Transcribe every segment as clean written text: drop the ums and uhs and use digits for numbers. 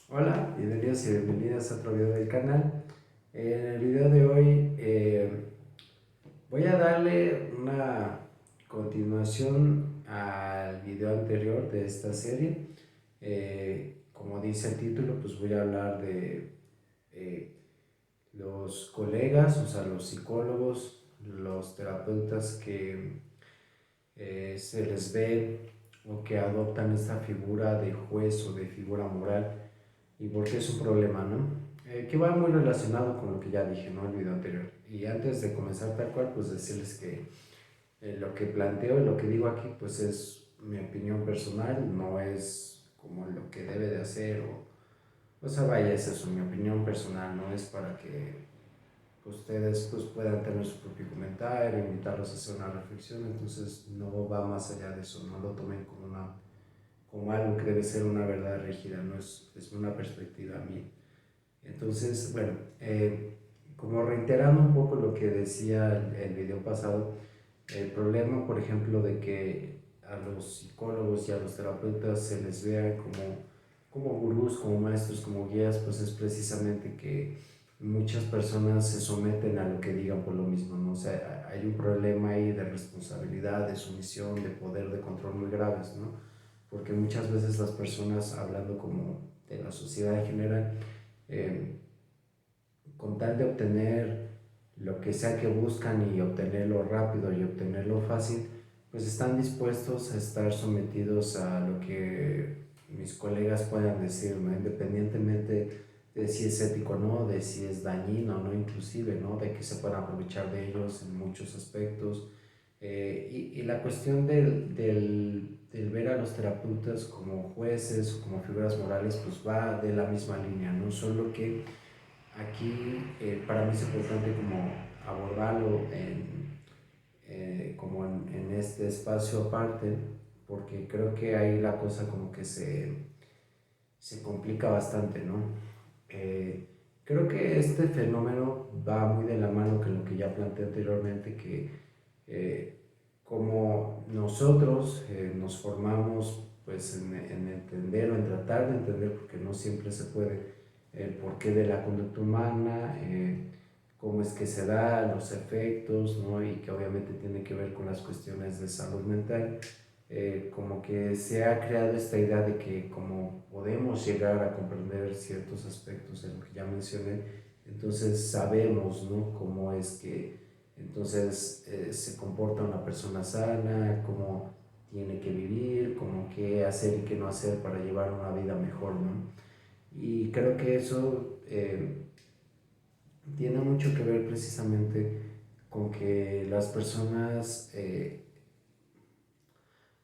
Hola, bienvenidos y bienvenidas a otro video del canal. En el video de hoy voy a darle una continuación al video anterior de esta serie. Como dice el título, pues voy a hablar de eh, los colegas, o sea, los psicólogos, los terapeutas que se les ve o que adoptan esta figura de juez o de figura moral y por qué es un problema, ¿no? Que va muy relacionado con lo que ya dije, ¿no? El video anterior. Y antes de comenzar tal cual, pues decirles que lo que planteo y lo que digo aquí, pues es mi opinión personal, no es como lo que debe de hacer o sea, vaya, es eso, mi opinión personal, no es para que ustedes pues puedan tener su propio comentario, invitarlos a hacer una reflexión, entonces no va más allá de eso, no lo tomen como como algo que debe ser una verdad rígida, no es una perspectiva mía. Entonces, bueno, como reiterando un poco lo que decía el video pasado, el problema, por ejemplo, de que a los psicólogos y a los terapeutas se les vea como gurús, como maestros, como guías, pues es precisamente que muchas personas se someten a lo que digan por lo mismo, ¿no? O sea, hay un problema ahí de responsabilidad, de sumisión, de poder, de control muy graves, ¿no? Porque muchas veces las personas, hablando como de la sociedad en general, eh, con tal de obtener lo que sea que buscan y obtenerlo rápido y obtenerlo fácil, pues están dispuestos a estar sometidos a lo que mis colegas puedan decir, ¿no? Independientemente de si es ético o no, de si es dañino o no, inclusive, ¿no? De que se puedan aprovechar de ellos en muchos aspectos. Y la cuestión del ver a los terapeutas como jueces o como figuras morales, pues va de la misma línea, ¿no? Solo que aquí para mí es importante como abordarlo como en este espacio aparte, porque creo que ahí la cosa como que se complica bastante, ¿no? Eh, Creo que este fenómeno va muy de la mano con lo que ya planteé anteriormente, que eh, como nosotros nos formamos pues en entender o en tratar de entender, porque no siempre se puede, el porqué de la conducta humana, cómo es que se da, los efectos, ¿no? Y que obviamente tiene que ver con las cuestiones de salud mental. Como que se ha creado esta idea de que como podemos llegar a comprender ciertos aspectos de lo que ya mencioné, entonces sabemos, ¿no? Cómo es que entonces se comporta una persona sana, cómo tiene que vivir, cómo qué hacer y qué no hacer para llevar una vida mejor, ¿no? Y creo que eso tiene mucho que ver precisamente con que las personas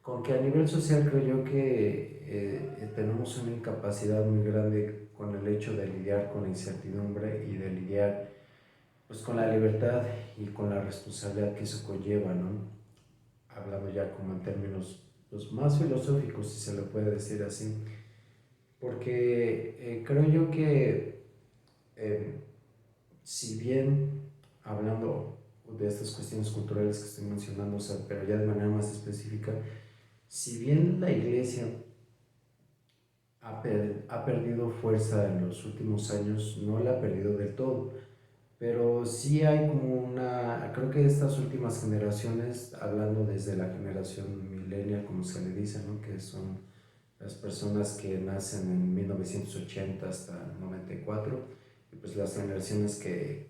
con que a nivel social creo yo que tenemos una incapacidad muy grande con el hecho de lidiar con la incertidumbre y de lidiar pues con la libertad y con la responsabilidad que eso conlleva, ¿no? Hablando ya como en términos pues, más filosóficos, si se lo puede decir así, porque creo yo que eh, si bien hablando de estas cuestiones culturales que estoy mencionando, o sea, pero ya de manera más específica, si bien la iglesia ha perdido fuerza en los últimos años, no la ha perdido del todo, pero sí hay como creo que estas últimas generaciones, hablando desde la generación millennial, como se le dice, ¿no? Que son las personas que nacen en 1980 hasta el 94, y pues las generaciones que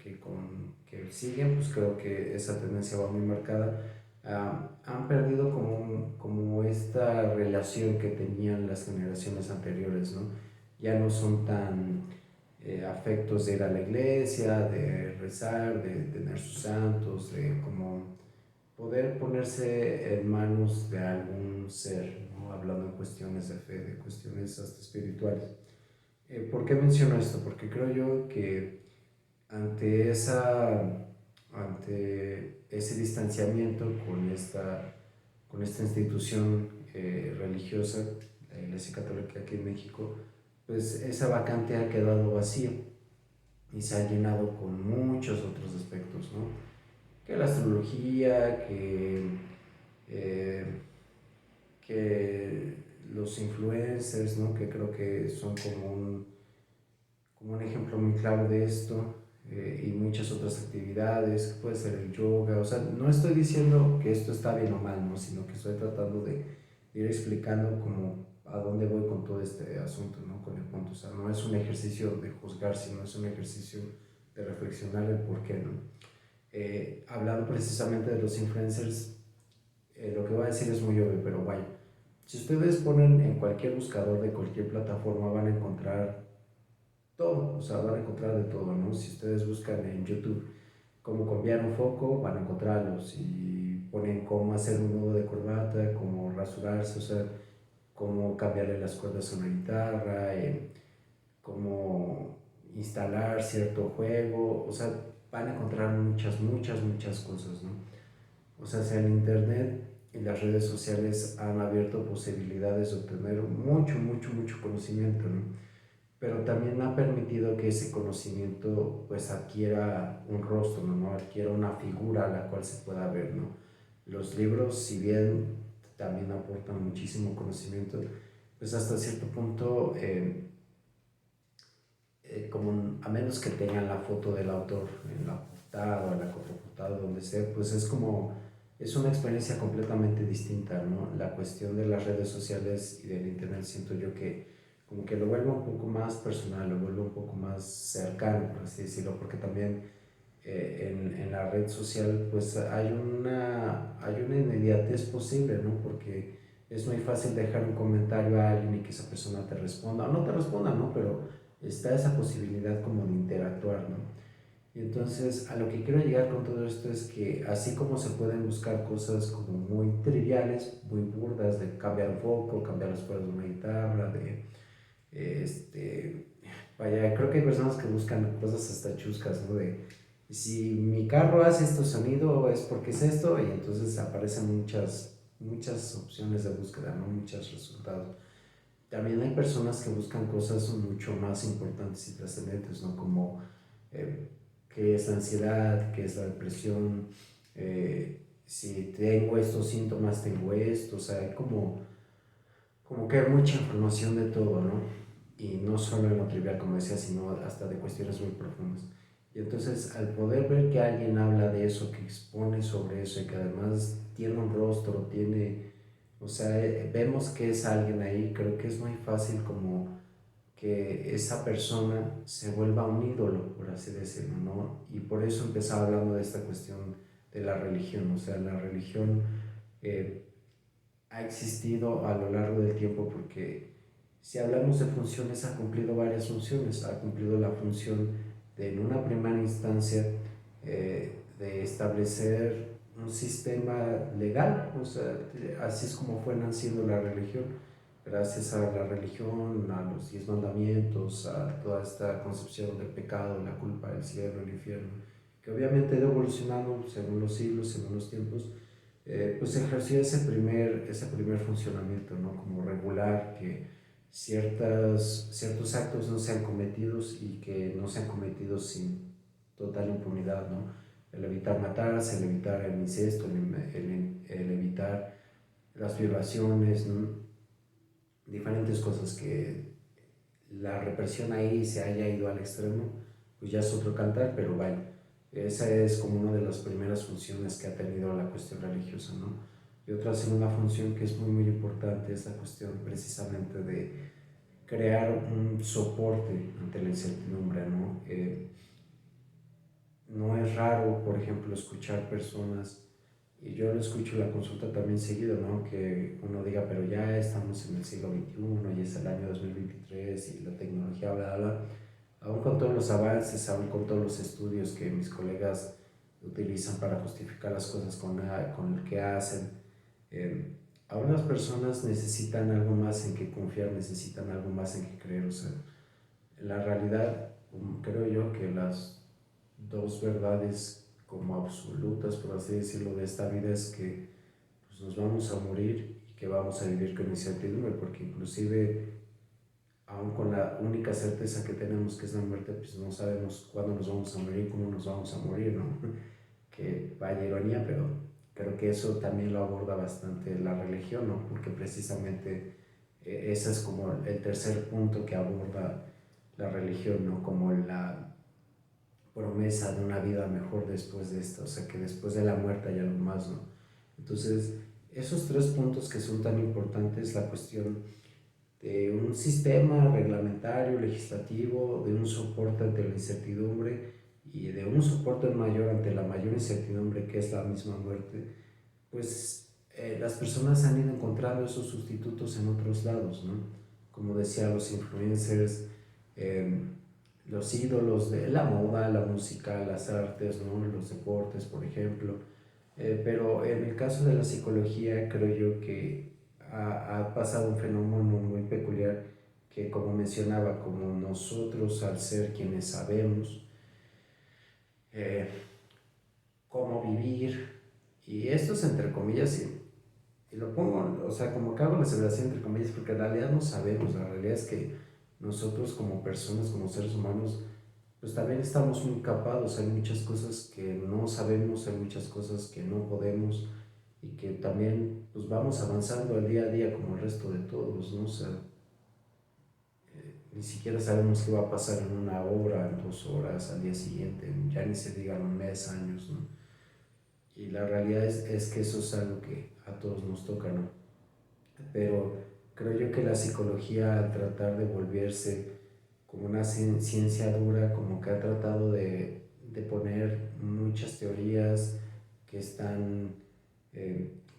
siguen, pues creo que esa tendencia va muy marcada, han perdido como esta relación que tenían las generaciones anteriores, ¿no? Ya no son tan afectos de ir a la iglesia, de rezar, de tener sus santos, de como poder ponerse en manos de algún ser, ¿no? Hablando en cuestiones de fe, de cuestiones hasta espirituales. ¿Por qué menciono esto? Porque creo yo que ante, ante ese distanciamiento con esta institución religiosa, la Iglesia Católica aquí en México, pues esa vacante ha quedado vacía y se ha llenado con muchos otros aspectos, ¿no? Que la astrología, eh, que los influencers, ¿no? Que creo que son como como un ejemplo muy claro de esto, y muchas otras actividades, puede ser el yoga, o sea, no estoy diciendo que esto está bien o mal, ¿no? Sino que estoy tratando de ir explicando como a dónde voy con todo este asunto, ¿no? Con el punto, o sea, no es un ejercicio de juzgar, sino es un ejercicio de reflexionar el por qué, ¿no? Hablando precisamente de los influencers, lo que voy a decir es muy obvio, pero vaya, si ustedes ponen en cualquier buscador de cualquier plataforma van a encontrar todo, o sea, van a encontrar de todo, ¿no? Si ustedes buscan en YouTube cómo cambiar un foco, van a encontrarlo. Si ponen cómo hacer un nudo de corbata, cómo rasurarse, o sea, cómo cambiarle las cuerdas a una guitarra, cómo instalar cierto juego, o sea, van a encontrar muchas cosas, ¿no? O sea, el Internet y las redes sociales han abierto posibilidades de obtener mucho conocimiento, ¿no? Pero también ha permitido que ese conocimiento pues adquiera un rostro, ¿no? Adquiera una figura a la cual se pueda ver, ¿no? Los libros, si bien también aportan muchísimo conocimiento, pues hasta cierto punto, como a menos que tengan la foto del autor en la portada o en la contraportada, donde sea, pues es como, es una experiencia completamente distinta, ¿no? La cuestión de las redes sociales y del internet siento yo que como que lo vuelve un poco más personal, lo vuelve un poco más cercano, por así decirlo, porque también en la red social pues hay una inmediatez posible, ¿no? Porque es muy fácil dejar un comentario a alguien y que esa persona te responda, o no te responda, ¿no? Pero está esa posibilidad como de interactuar, ¿no? Y entonces a lo que quiero llegar con todo esto es que así como se pueden buscar cosas como muy triviales, muy burdas, de cambiar un foco, cambiar las cuerdas de una guitarra, de este, vaya, creo que hay personas que buscan cosas hasta chuscas, ¿no? De si mi carro hace este sonido es porque es esto, y entonces aparecen muchas opciones de búsqueda, ¿no? Muchos resultados. También hay personas que buscan cosas mucho más importantes y trascendentes, ¿no? Como eh, qué es la ansiedad, qué es la depresión, si tengo estos síntomas, tengo esto, o sea, hay como que hay mucha información de todo, ¿no? Y no solo en lo trivial, como decía, sino hasta de cuestiones muy profundas. Y entonces, al poder ver que alguien habla de eso, que expone sobre eso y que además tiene un rostro, tiene, o sea, vemos que es alguien ahí, creo que es muy fácil como que esa persona se vuelva un ídolo, por así decirlo, ¿no? Y por eso empezaba hablando de esta cuestión de la religión, o sea, la religión eh, ha existido a lo largo del tiempo porque si hablamos de funciones ha cumplido varias funciones, ha cumplido la función de en una primera instancia de establecer un sistema legal, o sea, así es como fue naciendo la religión, gracias a la religión, a los 10 mandamientos, a toda esta concepción del pecado, la culpa, el cielo, el infierno, que obviamente ha ido evolucionando según los siglos, según los tiempos, pues ejerció ese primer funcionamiento, ¿no? Como regular que ciertos actos no sean cometidos y que no sean cometidos sin total impunidad, ¿no? El evitar matarse, el evitar el incesto, el evitar las violaciones, ¿no? Diferentes cosas que la represión ahí se haya ido al extremo, pues ya es otro cantar, pero vaya, esa es como una de las primeras funciones que ha tenido la cuestión religiosa, ¿no? Y otra segunda función que es muy importante es la cuestión precisamente de crear un soporte ante la incertidumbre, ¿no? No es raro, por ejemplo, escuchar personas, y yo lo escucho en la consulta también seguido, ¿no? Que uno diga, pero ya estamos en el siglo XXI y es el año 2023 y la tecnología, bla, bla, aún con todos los avances, aún con todos los estudios que mis colegas utilizan para justificar las cosas con lo que hacen, eh, aún las personas necesitan algo más en que confiar, necesitan algo más en que creer, o sea, la realidad, creo yo que las dos verdades como absolutas, por así decirlo, de esta vida es que pues, nos vamos a morir y que vamos a vivir con incertidumbre, porque inclusive aún con la única certeza que tenemos que es la muerte, pues no sabemos cuándo nos vamos a morir, cómo nos vamos a morir, ¿no? Que vaya ironía, pero creo que eso también lo aborda bastante la religión, ¿no? Porque precisamente ese es como el tercer punto que aborda la religión, ¿no? Como la promesa de una vida mejor después de esto, o sea, que después de la muerte hay algo más, ¿no? Entonces, esos tres puntos que son tan importantes, la cuestión de un sistema reglamentario, legislativo, de un soporte ante la incertidumbre y de un soporte mayor ante la mayor incertidumbre que es la misma muerte, pues las personas han ido encontrando esos sustitutos en otros lados, ¿no? Como decía, los influencers, eh, los ídolos de la moda, la música, las artes, ¿no? Los deportes, por ejemplo. Pero en el caso de la psicología, creo yo que ha pasado un fenómeno muy peculiar que, como mencionaba, como nosotros al ser quienes sabemos eh, cómo vivir, y esto es entre comillas, y lo pongo, o sea, como que hago la aseveración entre comillas, porque en realidad no sabemos, la realidad es que nosotros como personas, como seres humanos, pues también estamos muy capados, hay muchas cosas que no sabemos, hay muchas cosas que no podemos y que también pues vamos avanzando al día a día como el resto de todos, ¿no? O sea, ni siquiera sabemos qué va a pasar en una hora, en 2 horas, al día siguiente, ya ni se digan un mes, años, ¿no? Y la realidad es que eso es algo que a todos nos toca, ¿no? Pero creo yo que la psicología, al tratar de volverse como una ciencia dura, como que ha tratado de poner muchas teorías que están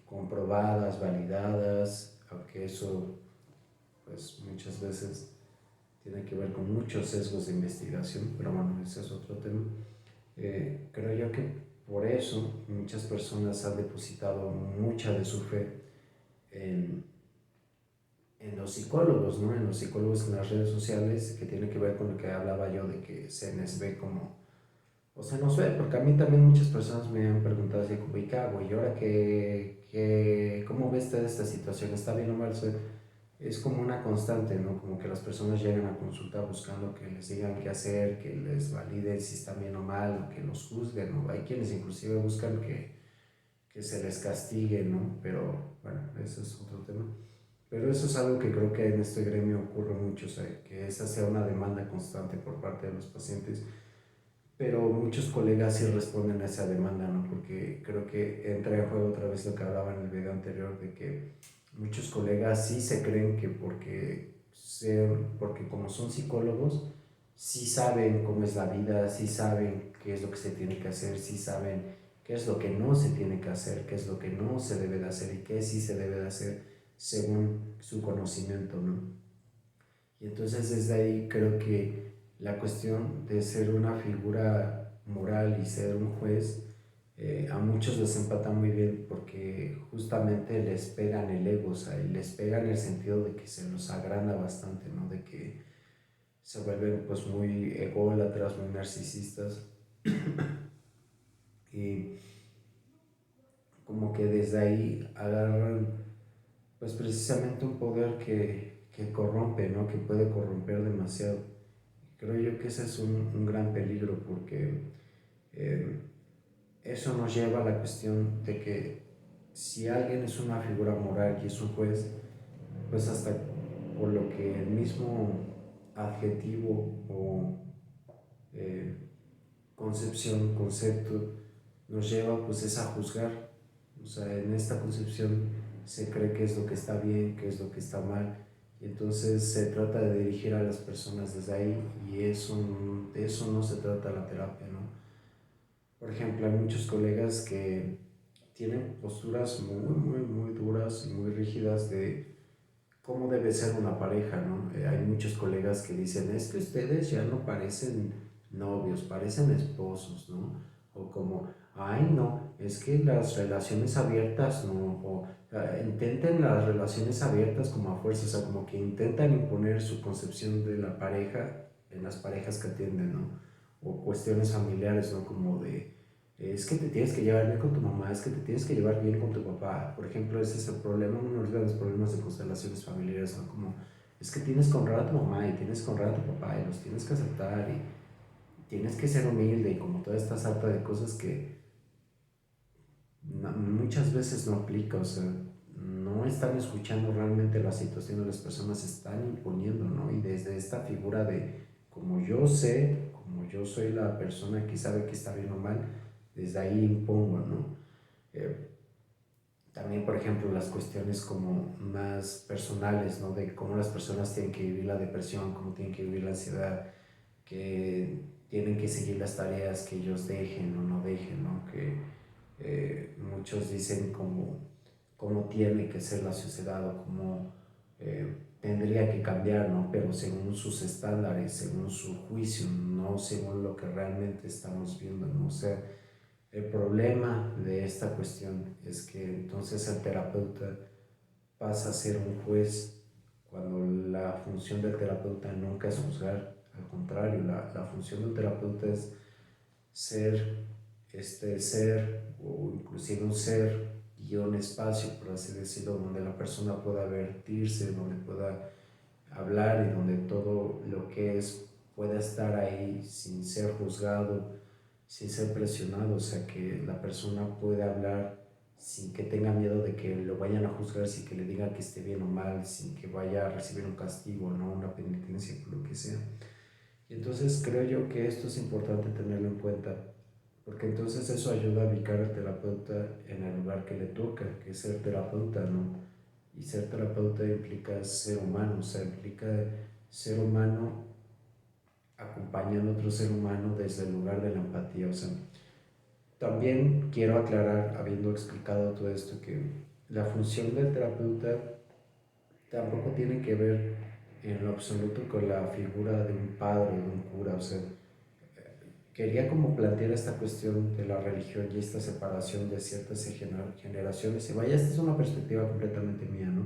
comprobadas, validadas, aunque eso pues muchas veces tiene que ver con muchos sesgos de investigación, pero bueno, ese es otro tema. Creo yo que por eso muchas personas han depositado mucha de su fe en, en los psicólogos, ¿no? En los psicólogos en las redes sociales, que tiene que ver con lo que hablaba yo de que se les ve como, o se nos ve, porque a mí también muchas personas me han preguntado así como, ¿y qué hago? ¿Y ahora cómo ves toda esta situación? ¿Está bien o mal? Es como una constante, ¿no? Como que las personas llegan a consulta buscando que les digan qué hacer, que les validen si está bien o mal, o que los juzguen, ¿no? Hay quienes inclusive buscan que se les castigue, ¿no? Pero bueno, eso es otro tema. Pero eso es algo que creo que en este gremio ocurre mucho, o sea, que esa sea una demanda constante por parte de los pacientes, pero muchos colegas sí responden a esa demanda, ¿no? Porque creo que entra en juego otra vez lo que hablaba en el video anterior, de que muchos colegas sí se creen que porque como son psicólogos, sí saben cómo es la vida, sí saben qué es lo que se tiene que hacer, sí saben qué es lo que no se tiene que hacer, qué es lo que no se debe de hacer y qué sí se debe de hacer según su conocimiento, ¿no? Y entonces desde ahí creo que la cuestión de ser una figura moral y ser un juez, a muchos les empata muy bien porque justamente les pegan el ego, o sea, y les pegan el sentido de que se los agranda bastante, ¿no? De que se vuelven pues muy ególatras, muy narcisistas y como que desde ahí agarran pues precisamente un poder que corrompe, ¿no? Que puede corromper demasiado. Creo yo que ese es un gran peligro porque eh, eso nos lleva a la cuestión de que si alguien es una figura moral y es un juez, pues hasta por lo que el mismo adjetivo o eh, concepción, concepto, nos lleva pues es a juzgar. O sea, en esta concepción se cree que es lo que está bien, que es lo que está mal, y entonces se trata de dirigir a las personas desde ahí, y de eso no se trata la terapia, ¿no? Por ejemplo, hay muchos colegas que tienen posturas muy duras y muy rígidas de cómo debe ser una pareja, ¿no? Hay muchos colegas que dicen, es que ustedes ya no parecen novios, parecen esposos, ¿no? O como, ay, no, es que las relaciones abiertas, no, o intenten las relaciones abiertas como a fuerza, o sea, como que intentan imponer su concepción de la pareja en las parejas que atienden, ¿no? O cuestiones familiares, ¿no? Como de, es que te tienes que llevar bien con tu mamá, es que te tienes que llevar bien con tu papá. Por ejemplo, ese es el problema, uno de los grandes problemas de constelaciones familiares, ¿no? Como, es que tienes que honrar a tu mamá y tienes que honrar a tu papá y los tienes que aceptar y tienes que ser humilde y como toda esta sarta de cosas que muchas veces no aplica, o sea, no están escuchando realmente la situación de las personas, están imponiendo, ¿no? Y desde esta figura de como yo sé, como yo soy la persona que sabe que está bien o mal, desde ahí impongo, ¿no? Eh, También, por ejemplo, las cuestiones como más personales, ¿no? De cómo las personas tienen que vivir la depresión, cómo tienen que vivir la ansiedad, que tienen que seguir las tareas que ellos dejen o no dejen, ¿no? Que muchos dicen cómo tiene que ser la sociedad o cómo tendría que cambiar, ¿no? Pero según sus estándares, según su juicio, no según lo que realmente estamos viendo, ¿no? O sea, el problema de esta cuestión es que entonces el terapeuta pasa a ser un juez cuando la función del terapeuta nunca es juzgar, al contrario, la función del terapeuta es ser, ser o inclusive un ser y un espacio, por así decirlo, donde la persona pueda vertirse, donde pueda hablar y donde todo lo que es pueda estar ahí sin ser juzgado, sin ser presionado, o sea, que la persona pueda hablar sin que tenga miedo de que lo vayan a juzgar, sin que le digan que esté bien o mal, sin que vaya a recibir un castigo, ¿no? Una penitencia, por lo que sea. Y entonces creo yo que esto es importante tenerlo en cuenta, porque entonces eso ayuda a ubicar al terapeuta en el lugar que le toca, que es ser terapeuta, ¿no? Y ser terapeuta implica ser humano, o sea, implica ser humano acompañando a otro ser humano desde el lugar de la empatía, o sea, también quiero aclarar, habiendo explicado todo esto, que la función del terapeuta tampoco tiene que ver en lo absoluto con la figura de un padre, de un cura, o sea, quería como plantear esta cuestión de la religión y esta separación de ciertas generaciones. Y vaya, esta es una perspectiva completamente mía, ¿no?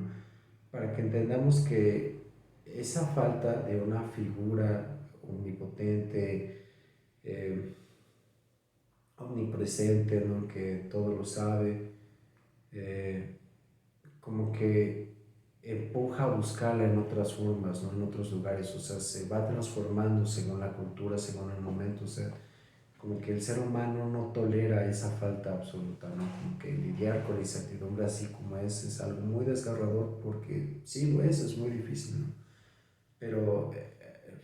Para que entendamos que esa falta de una figura omnipotente, eh, omnipresente, ¿no? Que todo lo sabe, eh, como que empuja a buscarla en otras formas, ¿no? En otros lugares, o sea, se va transformando según la cultura, según el momento, o sea, como que el ser humano no tolera esa falta absoluta, ¿no? Como que lidiar con la incertidumbre así como es algo muy desgarrador porque sí lo es muy difícil, ¿no? Pero,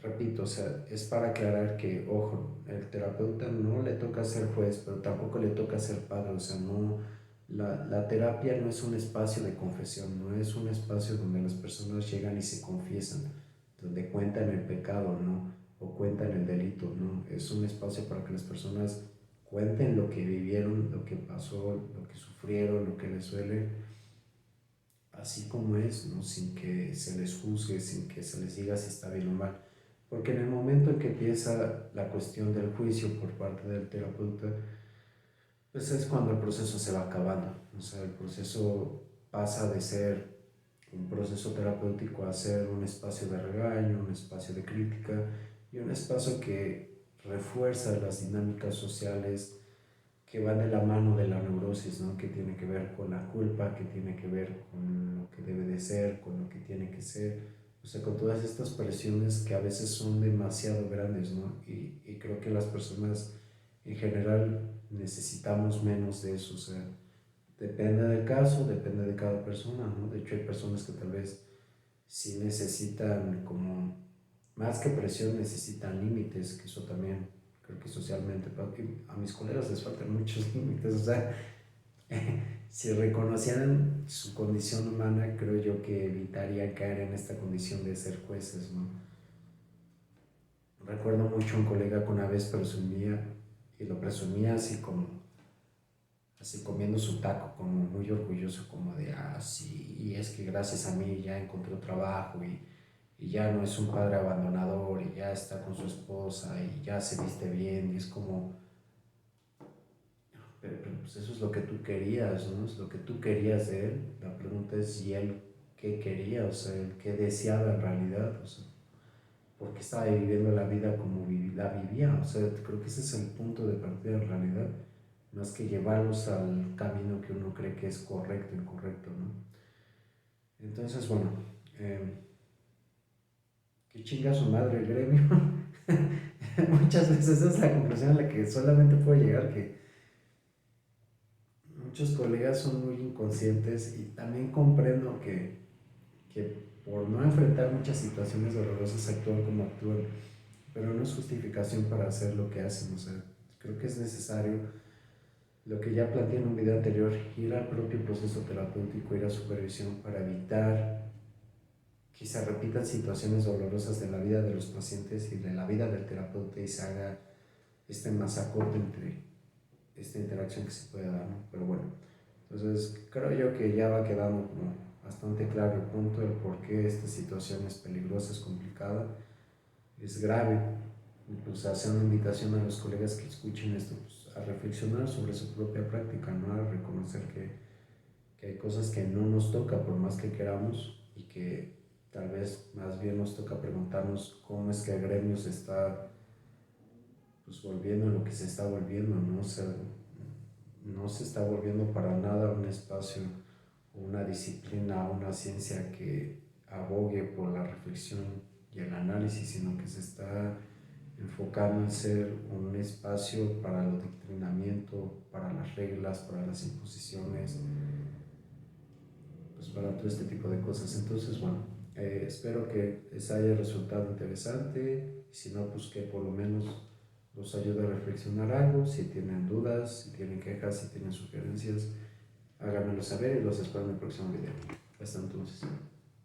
repito, o sea, es para aclarar que, ojo, el terapeuta no le toca ser juez, pero tampoco le toca ser padre, o sea, no, la terapia no es un espacio de confesión, no es un espacio donde las personas llegan y se confiesan, donde cuentan el pecado, ¿no? O cuentan el delito, ¿no? Es un espacio para que las personas cuenten lo que vivieron, lo que pasó, lo que sufrieron, lo que les duele, así como es, ¿no? Sin que se les juzgue, sin que se les diga si está bien o mal. Porque en el momento en que empieza la cuestión del juicio por parte del terapeuta, pues es cuando el proceso se va acabando. O sea, el proceso pasa de ser un proceso terapéutico a ser un espacio de regaño, un espacio de crítica y un espacio que refuerza las dinámicas sociales que van de la mano de la neurosis, ¿no? Que tiene que ver con la culpa, que tiene que ver con lo que debe de ser, con lo que tiene que ser, o sea, con todas estas presiones que a veces son demasiado grandes, ¿no? Y creo que las personas en general necesitamos menos de eso, o sea, depende del caso, depende de cada persona, ¿no? De hecho, hay personas que tal vez sí necesitan como, más que presión, necesitan límites, que eso también creo que socialmente, a mis colegas les faltan muchos límites, o sea, si reconocieran su condición humana, creo yo que evitaría caer en esta condición de ser jueces, ¿no? Recuerdo mucho a un colega que una vez presumía, y lo presumía así como, así comiendo su taco, como muy orgulloso, como de, ah, sí, y es que gracias a mí ya encontró trabajo y ya no es un padre abandonador y ya está con su esposa y ya se viste bien y es como, pero pues eso es lo que tú querías, ¿no? Es lo que tú querías de él. La pregunta es, ¿y él qué quería? O sea, ¿qué deseaba en realidad? O sea, ¿por qué estaba viviendo la vida como la vivía? O sea, creo que ese es el punto de partida en realidad, más que llevarlos al camino que uno cree que es correcto, incorrecto, ¿no? Entonces, bueno, eh, que chinga su madre el gremio. Muchas veces esa es la conclusión a la que solamente puedo llegar, que muchos colegas son muy inconscientes y también comprendo que por no enfrentar muchas situaciones dolorosas actúan como actúan, pero no es justificación para hacer lo que hacen. O sea, creo que es necesario lo que ya planteé en un video anterior, ir al propio proceso terapéutico, ir a supervisión para evitar que se repitan situaciones dolorosas de la vida de los pacientes y de la vida del terapeuta y se haga más acorde entre esta interacción que se puede dar, ¿no? Pero bueno, entonces creo yo que ya va quedando como bastante claro el punto, el por qué esta situación es peligrosa, es complicada, es grave. Incluso hacer una invitación a los colegas que escuchen esto, pues, a reflexionar sobre su propia práctica, ¿no? A reconocer que hay cosas que no nos toca por más que queramos y que tal vez más bien nos toca preguntarnos cómo es que el gremio se está pues volviendo en lo que se está volviendo, ¿no? O sea, no se está volviendo para nada un espacio, una disciplina, una ciencia que abogue por la reflexión y el análisis, sino que se está enfocando en ser un espacio para el doctrinamiento, para las reglas, para las imposiciones, pues para todo este tipo de cosas. Entonces, bueno, espero que les haya resultado interesante y si no, pues que por lo menos los ayude a reflexionar algo. Si tienen dudas, si tienen quejas, si tienen sugerencias, háganmelo saber y los espero en el próximo video. Hasta entonces.